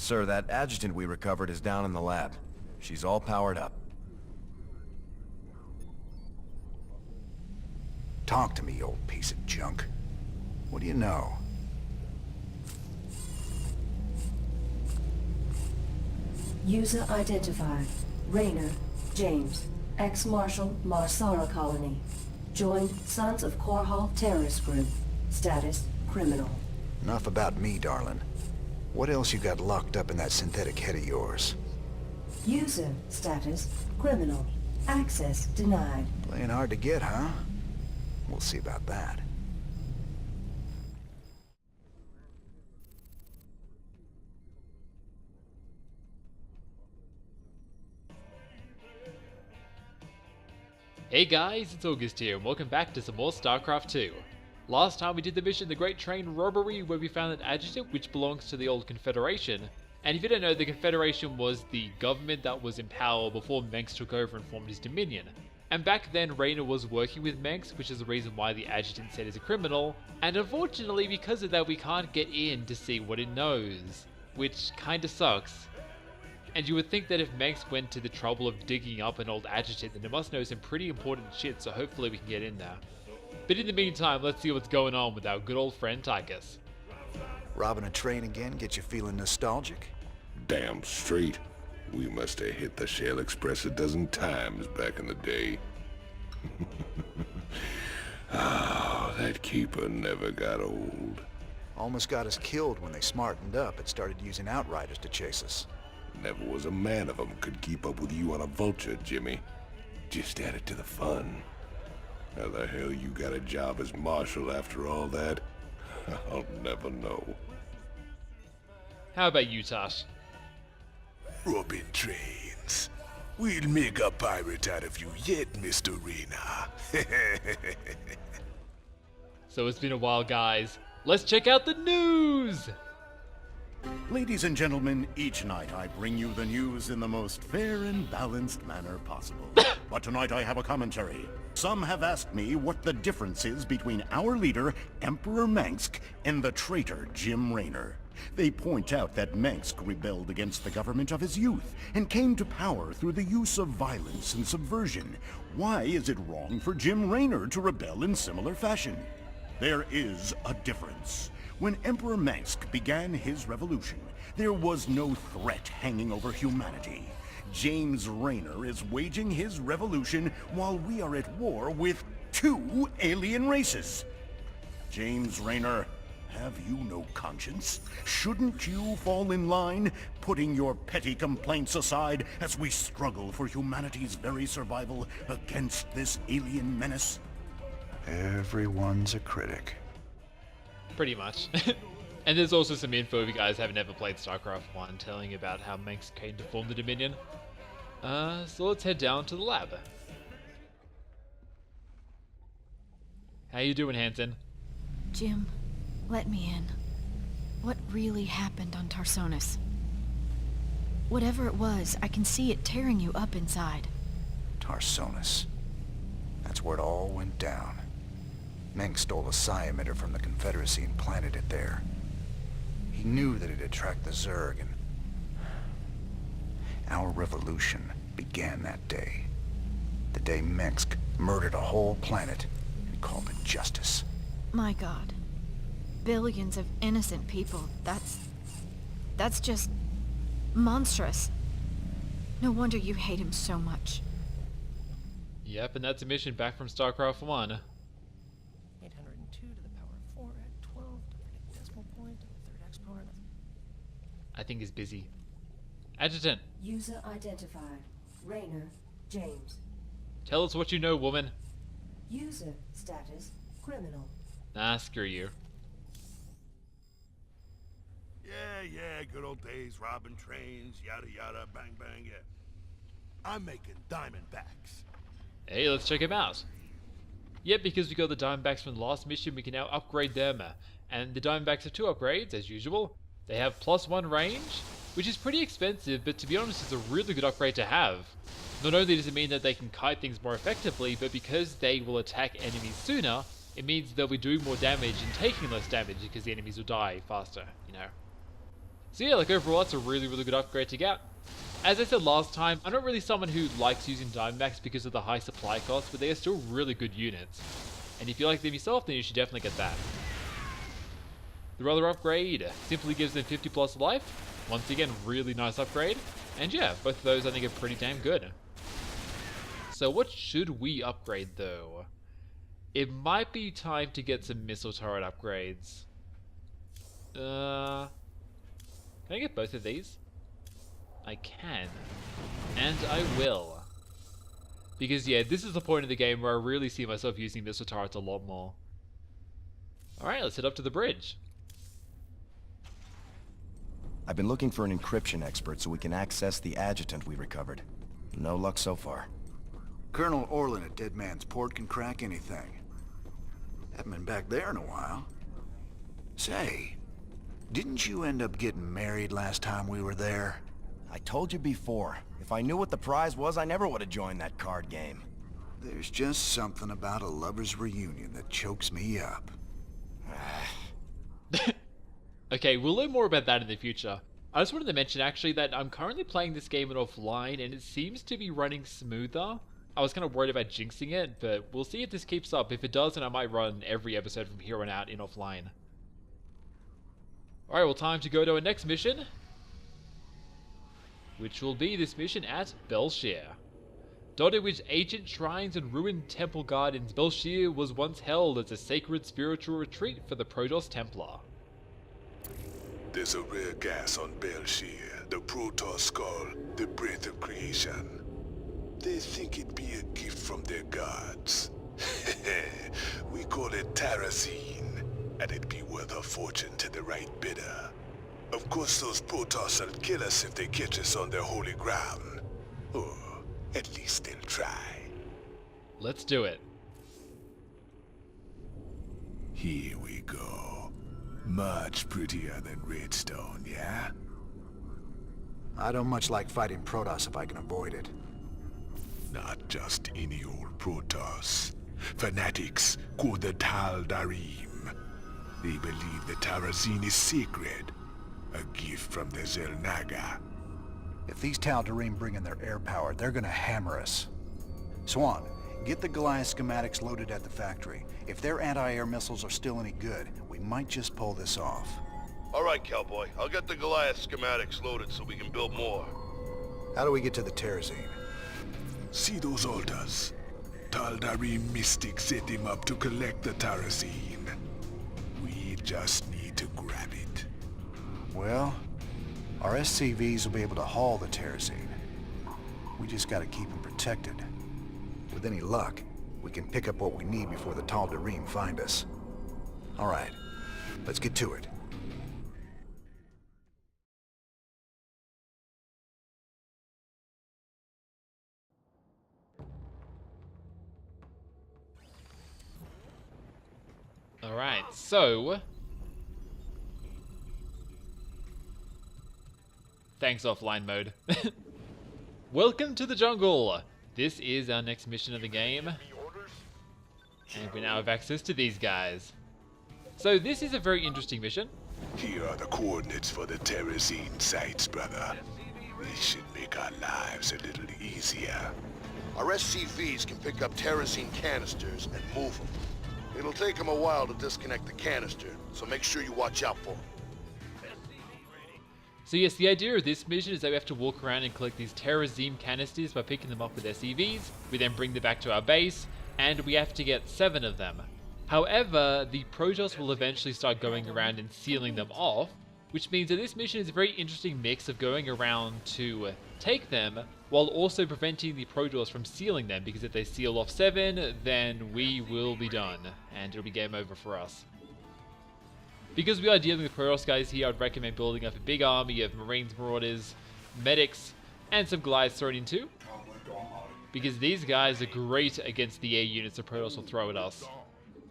Sir, that adjutant we recovered is down in the lab. She's all powered up. Talk to me, you old piece of junk. What do you know? User identified. Raynor, James. Ex-Marshal, Marsara Colony. Joined Sons of Korhal Terrorist Group. Status, criminal. Enough about me, darling. What else you got locked up in that synthetic head of yours? User status, criminal. Access denied. Playing hard to get, huh? We'll see about that. Hey guys, it's August here, and welcome back to some more StarCraft II. Last time we did the mission The Great Train Robbery, where we found an adjutant which belongs to the old Confederation. And if you don't know, the Confederation was the government that was in power before Mengsk took over and formed his dominion. And back then, Raynor was working with Mengsk, which is the reason why the adjutant said he's a criminal. And unfortunately, because of that, we can't get in to see what it knows, which kinda sucks. And you would think that if Mengsk went to the trouble of digging up an old adjutant, then it must know some pretty important shit, so hopefully we can get in there. But in the meantime, let's see what's going on with our good old friend Tychus. Robbing a train again get you feeling nostalgic? Damn straight. We must have hit the Shell Express a dozen times back in the day. Oh, that keeper never got old. Almost got us killed when they smartened up and started using outriders to chase us. Never was a man of them could keep up with you on a vulture, Jimmy. Just added to the fun. How the hell you got a job as marshal after all that? I'll never know. How about you, Tosh? Robbing trains. We'll make a pirate out of you yet, Mr. Raynor. So it's been a while, guys. Let's check out the news! Ladies and gentlemen, each night I bring you the news in the most fair and balanced manner possible. But tonight I have a commentary. Some have asked me what the difference is between our leader, Emperor Mengsk, and the traitor Jim Raynor. They point out that Mengsk rebelled against the government of his youth and came to power through the use of violence and subversion. Why is it wrong for Jim Raynor to rebel in similar fashion? There is a difference. When Emperor Mengsk began his revolution, there was no threat hanging over humanity. James Raynor is waging his revolution while we are at war with 2 alien races. James Raynor, have you no conscience? Shouldn't you fall in line, putting your petty complaints aside as we struggle for humanity's very survival against this alien menace? Everyone's a critic. Pretty much. And there's also some info if you guys haven't ever played StarCraft 1 telling you about how Mengsk came to form the Dominion. So let's head down to the lab. How you doing, Hanson? Jim, let me in. What really happened on Tarsonis? Whatever it was, I can see it tearing you up inside. Tarsonis. That's where it all went down. Mengsk stole a psi emitter from the Confederacy and planted it there. He knew that it'd attract the Zerg, and our revolution began that day. The day Mengsk murdered a whole planet and called it justice. My God. Billions of innocent people. That's just monstrous. No wonder you hate him so much. Yep, and that's a mission back from StarCraft 1. 802 to the power of 4 at 12 to predict decimal point and the third exponent. I think he's busy. Adjutant, User identified. Raynor, James. tell us what you know, woman. User status, criminal. Nah, screw you. Yeah, good old days, robbing trains, yada yada, bang bang, yeah. I'm making Diamondbacks. Hey, let's check him out. Yep, because we got the Diamondbacks from the last mission, we can now upgrade them. And the Diamondbacks have 2 upgrades, as usual. They have +1 range, which is pretty expensive, but to be honest, it's a really good upgrade to have. Not only does it mean that they can kite things more effectively, but because they will attack enemies sooner, it means they'll be doing more damage and taking less damage because the enemies will die faster, you know. So yeah, like overall, that's a really, really good upgrade to get. As I said last time, I'm not really someone who likes using Diamondbacks because of the high supply cost, but they are still really good units. And if you like them yourself, then you should definitely get that. The other upgrade simply gives them 50 plus life. Once again, really nice upgrade. And yeah, both of those I think are pretty damn good. So what should we upgrade though? It might be time to get some missile turret upgrades. Can I get both of these? I can. And I will. Because yeah, this is the point of the game where I really see myself using missile turrets a lot more. Alright, let's head up to the bridge. I've been looking for an encryption expert so we can access the adjutant we recovered. No luck so far. Colonel Orlin at Dead Man's Port can crack anything. Haven't been back there in a while. Say, didn't you end up getting married last time we were there? I told you before, if I knew what the prize was, I never would have joined that card game. There's just something about a lover's reunion that chokes me up. Okay, we'll learn more about that in the future. I just wanted to mention actually that I'm currently playing this game in offline and it seems to be running smoother. I was kind of worried about jinxing it, but we'll see if this keeps up. If it does, then I might run every episode from here on out in offline. Alright, well, time to go to our next mission, which will be this mission at Bel'Shir. Dotted with ancient shrines and ruined temple gardens, Bel'Shir was once held as a sacred spiritual retreat for the Protoss Templar. There's a rare gas on Bel'Shir, the Protoss skull, the breath of creation. They think it'd be a gift from their gods. We call it terrazine, and it'd be worth a fortune to the right bidder. Of course those Protoss will kill us if they catch us on their holy ground. Or at least they'll try. Let's do it. Here we go. Much prettier than Redstone, yeah? I don't much like fighting Protoss if I can avoid it. Not just any old Protoss. Fanatics called the Tal'Darim. They believe the terrazine is sacred. A gift from the Xel'Naga. If these Tal'Darim bring in their air power, they're gonna hammer us. Swan, get the Goliath schematics loaded at the factory. If their anti-air missiles are still any good, we might just pull this off. All right, cowboy. I'll get the Goliath schematics loaded so we can build more. How do we get to the terrazine? See those altars? Tal'Darim mystics set them up to collect the terrazine. We just need to grab it. Well, our SCVs will be able to haul the terrazine. We just gotta keep them protected. With any luck, we can pick up what we need before the Tal'Darim find us. All right, let's get to it. Alright, so... Thanks, offline mode. Welcome to the jungle! This is our next mission of the game. And we now have access to these guys. So this is a very interesting mission. Here are the coordinates for the terrazine sites, brother. This should make our lives a little easier. Our SCVs can pick up terrazine canisters and move them. It'll take them a while to disconnect the canister, so make sure you watch out for them. So yes, the idea of this mission is that we have to walk around and collect these terrazine canisters by picking them up with SCVs. We then bring them back to our base, and we have to get 7 of them. However, the Protoss will eventually start going around and sealing them off, which means that this mission is a very interesting mix of going around to take them, while also preventing the Protoss from sealing them, because if they seal off 7, then we will be done, and it'll be game over for us. Because we are dealing with Protoss guys here, I'd recommend building up a big army of Marines, Marauders, Medics, and some Goliaths thrown in too, because these guys are great against the air units the Protoss will throw at us.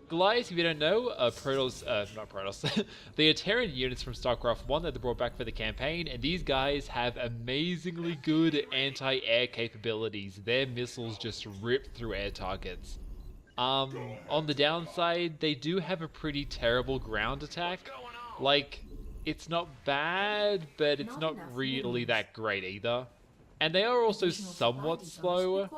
Goliaths, if you don't know, are not Protoss, they are Terran units from StarCraft I that they brought back for the campaign, and these guys have amazingly good anti-air capabilities. Their missiles just rip through air targets. On the downside, they do have a pretty terrible ground attack. Like, it's not bad, but it's not really that great either. And they are also somewhat slow.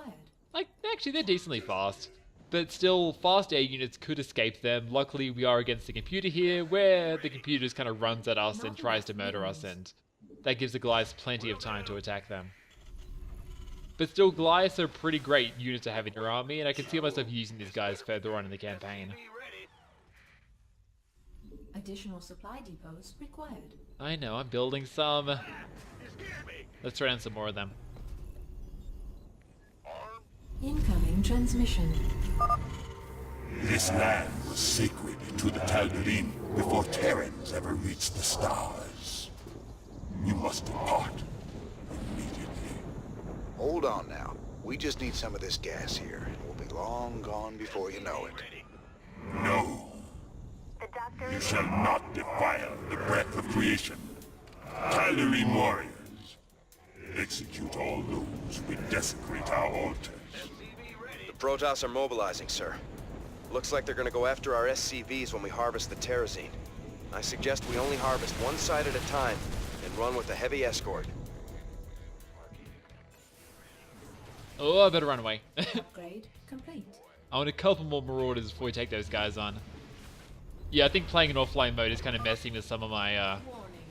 Like, actually, they're decently fast. But still, fast air units could escape them. Luckily, we are against the computer here, where the computer just kind of runs at us and tries to murder us, and that gives the Goliaths plenty of time to attack them. But still, Goliaths are a pretty great unit to have in your army, and I can see myself using these guys further on in the campaign. Additional supply depots required. I know, I'm building some. Let's throw down some more of them. Incoming transmission. This land was sacred to the Tal'Darim before Terrans ever reached the stars. You must depart immediately. Hold on now. We just need some of this gas here. We'll be long gone before you know it. No. You shall not defile the breath of creation. Tal'Darim warriors, execute all those who would desecrate our altars. The Protoss are mobilizing, sir. Looks like they're gonna go after our SCVs when we harvest the terrazine. I suggest we only harvest one side at a time and run with a heavy escort. Oh, I better run away. Upgrade complete. I want a couple more Marauders before we take those guys on. Yeah, I think playing in offline mode is kind of messing with some of my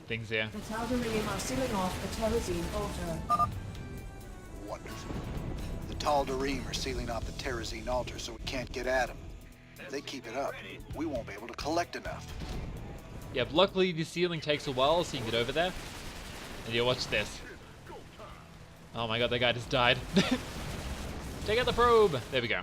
things here. The Tal'Darim are sealing off the terrazine altar. Wonderful. The Tal'Darim are sealing off the terrazine altar so we can't get at them. If they keep it up, we won't be able to collect enough. Yeah, but luckily the sealing takes a while, so you can get over there. And you watch this. Oh my god, that guy just died. Take out the probe! There we go.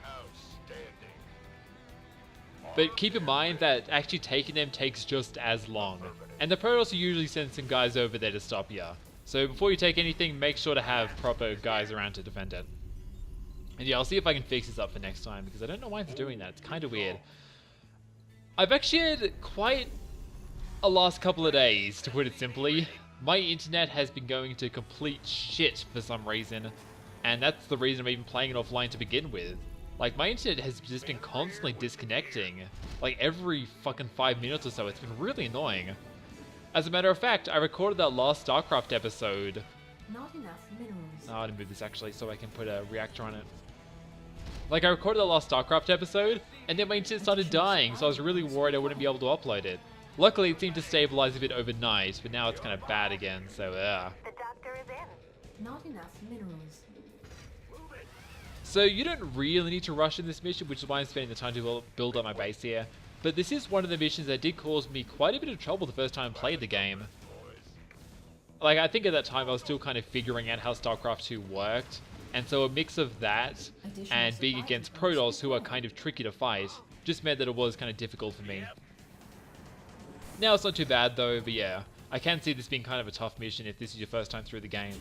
But keep in mind that actually taking them takes just as long. And the Protoss usually send some guys over there to stop you. So before you take anything, make sure to have proper guys around to defend it. And yeah, I'll see if I can fix this up for next time, because I don't know why it's doing that. It's kind of weird. I've actually had quite a last couple of days, to put it simply. My internet has been going to complete shit for some reason. And that's the reason I'm even playing it offline to begin with. Like, my internet has just been constantly disconnecting. Like, every fucking 5 minutes or so. It's been really annoying. As a matter of fact, I recorded that last StarCraft episode. Not enough minerals. Oh, I didn't move this actually, so I can put a reactor on it. Like, I recorded that last StarCraft episode, and then my internet started dying, so I was really worried I wouldn't be able to upload it. Luckily, it seemed to stabilize a bit overnight, but now it's kind of bad again, so The doctor is in. Not enough minerals. So you don't really need to rush in this mission, which is why I'm spending the time to build up my base here. But this is one of the missions that did cause me quite a bit of trouble the first time I played the game. Like, I think at that time I was still kind of figuring out how StarCraft II worked. And so a mix of that and being against Protoss, who are kind of tricky to fight, just meant that it was kind of difficult for me. Now it's not too bad though, but yeah, I can see this being kind of a tough mission if this is your first time through the game.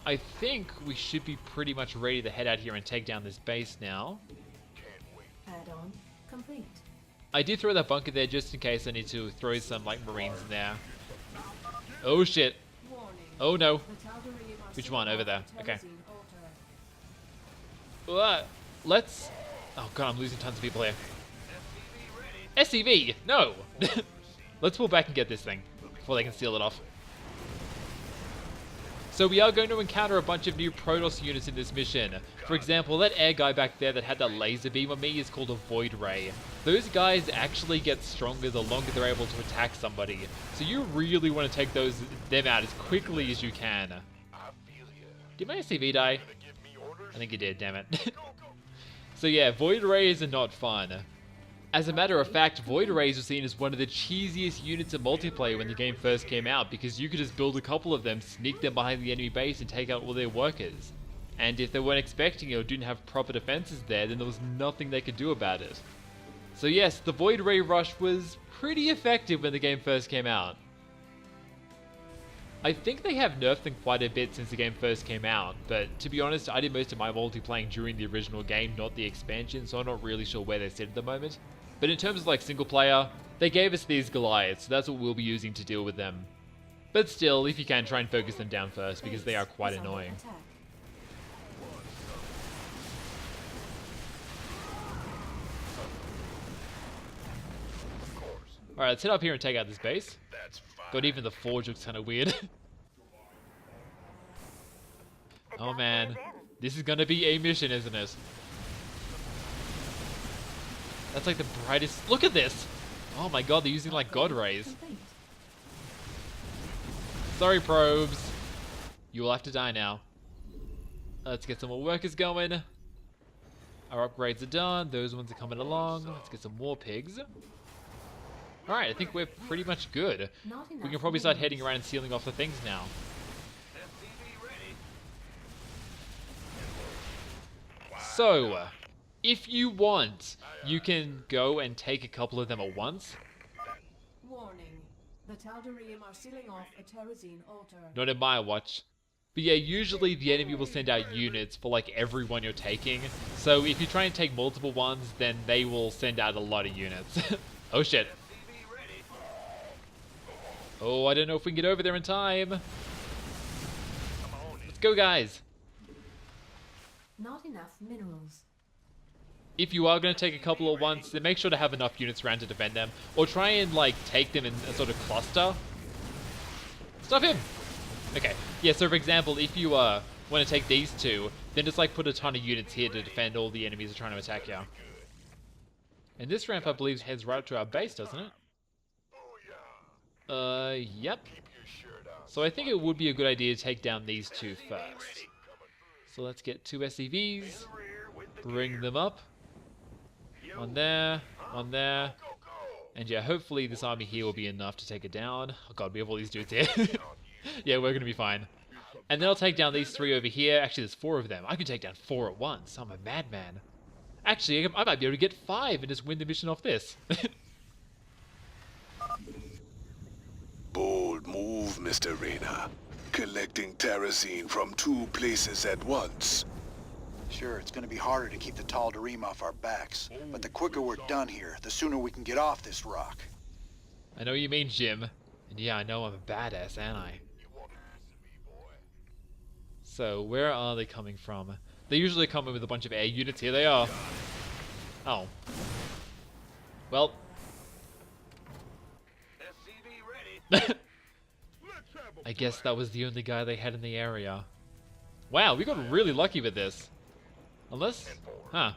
I think we should be pretty much ready to head out here and take down this base now. Add-on complete. I did throw that bunker there just in case I need to throw some, like, Marines in there. Oh shit. Oh no. Which one? Over there. Okay. Let's... Oh god, I'm losing tons of people here. SCV! No! Let's pull back and get this thing before they can seal it off. So we are going to encounter a bunch of new Protoss units in this mission. For example, that air guy back there that had that laser beam on me is called a Void Ray. Those guys actually get stronger the longer they're able to attack somebody. So you really want to take them out as quickly as you can. Did my SCV die? I think it did, damn it. So yeah, Void Rays are not fun. As a matter of fact, Void Rays were seen as one of the cheesiest units of multiplayer when the game first came out, because you could just build a couple of them, sneak them behind the enemy base and take out all their workers. And if they weren't expecting it or didn't have proper defenses there, then there was nothing they could do about it. So yes, the Void Ray rush was pretty effective when the game first came out. I think they have nerfed them quite a bit since the game first came out, but to be honest, I did most of my multiplaying during the original game, not the expansion, so I'm not really sure where they sit at the moment. But in terms of like single player, they gave us these Goliaths, so that's what we'll be using to deal with them. But still, if you can, try and focus them down first, because they are quite annoying. Alright, let's head up here and take out this base. God, even the forge looks kind of weird. Oh man, this is gonna be a mission, isn't it? That's like the brightest. Look at this! Oh my god, they're using like god rays. Sorry, probes. You will have to die now. Let's get some more workers going. Our upgrades are done. Those ones are coming along. Let's get some more pigs. Alright, I think we're pretty much good. We can probably start heading around and sealing off the things now. So, if you want, you can go and take a couple of them at once. Warning. The Tal'Darim are sealing off a terrazine altar. Not in my watch. But yeah, usually the enemy will send out units for like every one you're taking. So if you try and take multiple ones, then they will send out a lot of units. Oh shit. Oh, I don't know if we can get over there in time. Let's go, guys. Not enough minerals. If you are going to take a couple at once, then make sure to have enough units around to defend them. Or try and like take them in a sort of cluster. Stop him! Okay, yeah, so for example, if you want to take these two, then just like put a ton of units here to defend all the enemies that are trying to attack you. And this ramp, I believe, heads right up to our base, doesn't it? Yep. So I think it would be a good idea to take down these two first. So let's get 2 SCVs, bring them up. One there, and yeah, hopefully this army here will be enough to take it down. Oh god, we have all these dudes here. Yeah, we're gonna be fine. And then I'll take down these 3 over here. Actually, there's 4 of them. I can take down 4 at once. I'm a madman. Actually, I might be able to get 5 and just win the mission off this. Bold move, Mr. Reyna. Collecting terrazine from 2 places at once. Sure, it's gonna be harder to keep the Tal'Darim off our backs, but the quicker we're done here, the sooner we can get off this rock. I know what you mean, Jim. And yeah, I know I'm a badass, ain't I? So, where are they coming from? They usually come in with a bunch of air units. Here they are. Oh. Well. I guess that was the only guy they had in the area. Wow, we got really lucky with this. Unless... Huh.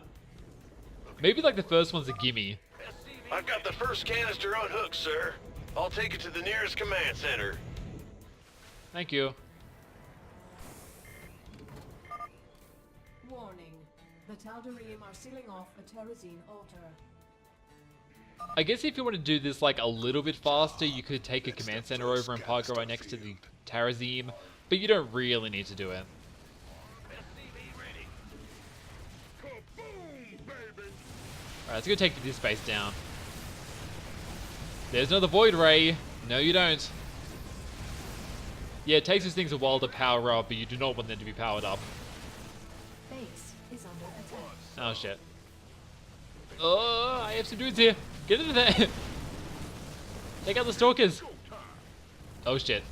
Maybe like the first one's a gimme. I've got the first canister on hook, sir. I'll take it to the nearest command center. Thank you. Warning. The Tal'Darim are sealing off a terrazine altar. I guess if you want to do this like a little bit faster, you could take a command center over and park right next to the terrazine, but you don't really need to do it. Alright, let's go take this base down. There's another Void Ray. No, you don't. Yeah, it takes these things a while to power up, but you do not want them to be powered up. Base is under attack. Oh, shit. Oh, I have some dudes here. Get into there. Take out the stalkers. Oh, shit.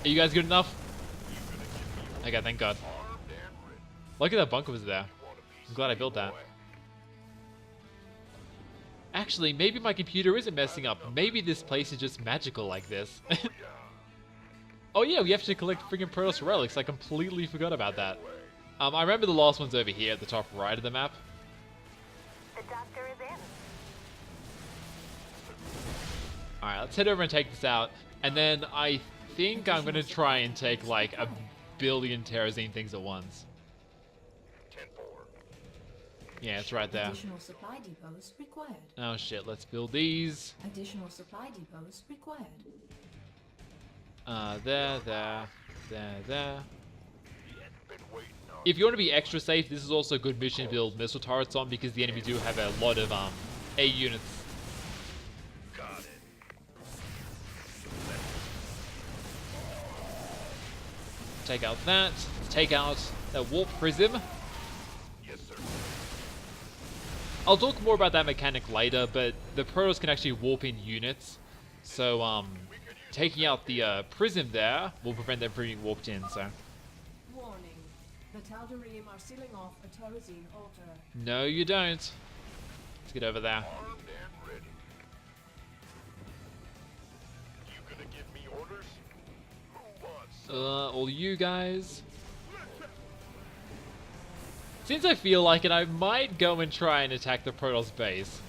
Are you guys good enough? Okay, thank God. Look at that bunker was there. I'm glad I built that. Actually, maybe my computer isn't messing up. Maybe this place is just magical like this. Oh yeah, we have to collect friggin' Protoss relics. I completely forgot about that. I remember the last one's over here at the top right of the map. The doctor is in. Alright, let's head over and take this out. And then I think I'm going to try and take like a billion terrazine things at once. Yeah, it's right there. Additional supply depots required. Oh shit, let's build these. Additional supply depots required. There. If you want to be extra safe, this is also a good mission to build missile turrets on because the enemy do have a lot of A units. Got it. Take out that. Let's take out that warp prism. Yes, sir. I'll talk more about that mechanic later, but the Protoss can actually warp in units. So, taking out the prism there will prevent them from being warped in, so. Warning. The Tal'Darim are sealing off a terrazine altar. No, you don't. Let's get over there. Armed and ready. You gonna give me orders? Who wants All you guys. Since I feel like it, I might go and try and attack the Protoss base.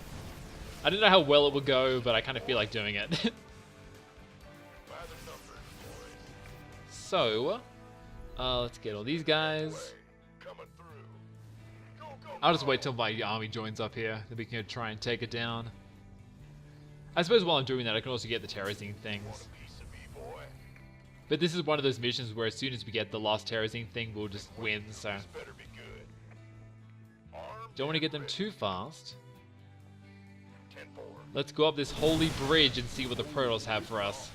I don't know how well it will go, but I kind of feel like doing it. by the numbers, boys? So, let's get all these guys. Coming through. Go, go, I'll just wait till my army joins up here, then we can try and take it down. I suppose while I'm doing that, I can also get the terrazine things. piece of me, boy. But this is one of those missions where as soon as we get the last terrazine thing, we'll just win, so... Better be good. Armed Don't want to get them too fast. 10-4. Let's go up this holy bridge and see what the Protoss have for us.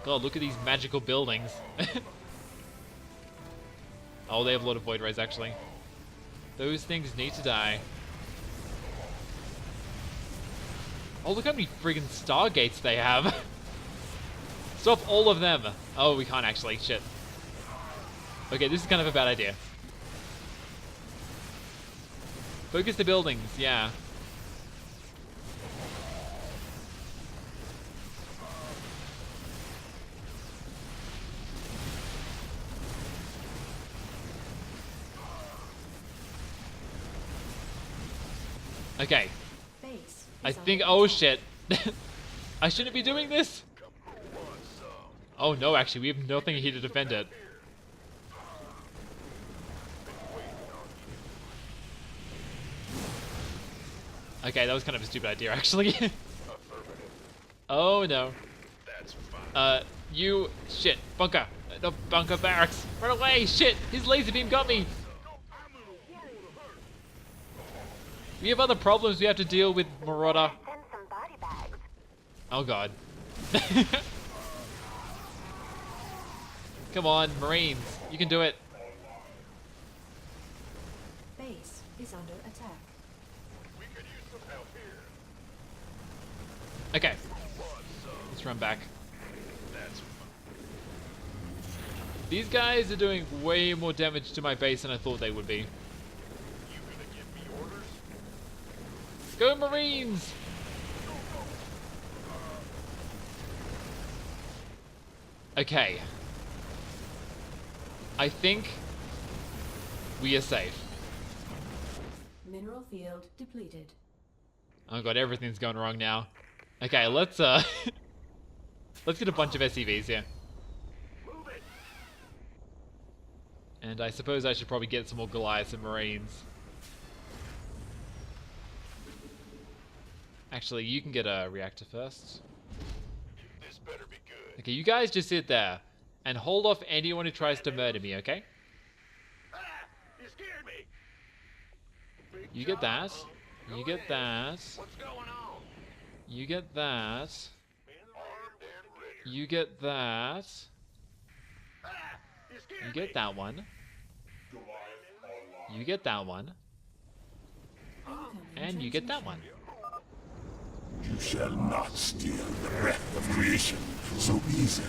God, look at these magical buildings. Oh, they have a lot of void rays, actually. Those things need to die. Oh, look how many friggin' stargates they have. Stop all of them. Oh, we can't actually. Shit. Okay, this is kind of a bad idea. Focus the buildings, yeah. Okay. Base I is think. under Oh attack. shit. I shouldn't be doing this. Oh no, actually, we have nothing here to defend it. Okay, that was kind of a stupid idea, actually. Oh no. That's fine. You shit, bunker. No, bunker barracks. Run away! Shit, his laser beam got me. We have other problems we have to deal with, Marauder. Oh god. Come on, Marines. You can do it. Base is under attack. We could use some help here. Okay. Let's run back. That's fine. These guys are doing way more damage to my base than I thought they would be. You gonna give me orders? Go Marines! Okay. I think we are safe. Mineral field depleted. Oh god, everything's going wrong now. Okay, let's let's get a bunch of SCVs here. Move it. And I suppose I should probably get some more Goliaths and Marines. Actually, you can get a reactor first. This better be good. Okay, you guys just sit there and hold off anyone who tries to murder me, okay? Ah, you scared me. Big You get that. job. You Go get ahead. that. What's going on? You get that. Armed and ready. You get that. Ah, you scared You me. get that one. You get that one. And you get that one. You shall not steal the breath of creation so easily.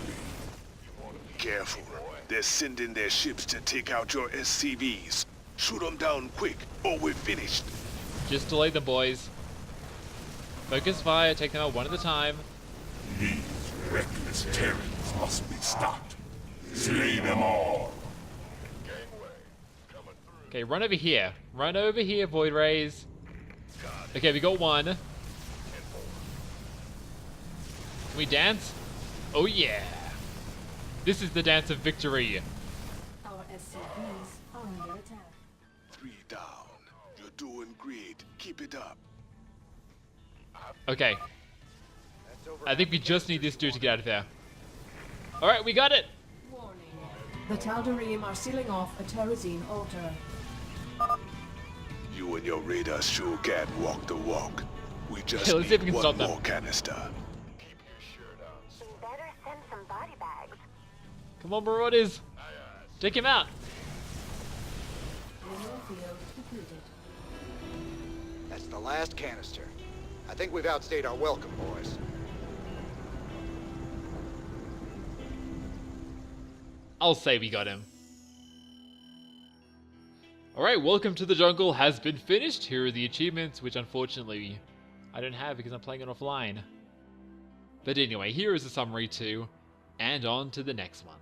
Careful. They're sending their ships to take out your SCVs. Shoot them down quick, or we're finished. Just delay them, boys. Focus fire, take them out one at a time. These reckless Terrans must be stopped. Slay them all. Gangway. Coming through. Okay, run over here. Run over here, Void Rays. Okay, we got one. Can we dance? Oh yeah. This is the dance of victory. Our SCVs are under attack. 3 down. You're doing great. Keep it up. Okay. I think we just need this dude to get out of there. Alright, we got it! Warning. The Tal'Darim are sealing off a terrazine altar. You and your radar sure can walk the walk. We just Okay, let's see if we need can one stop them. more canister. Keep your shirt on. Better send some body bags. Come on, Marauders! Take him out! Mineral field depleted. That's the last canister. I think we've outstayed our welcome, boys. I'll say we got him. Alright, Welcome to the Jungle has been finished. Here are the achievements, which unfortunately I don't have because I'm playing it offline. But anyway, here is a summary too, and on to the next one.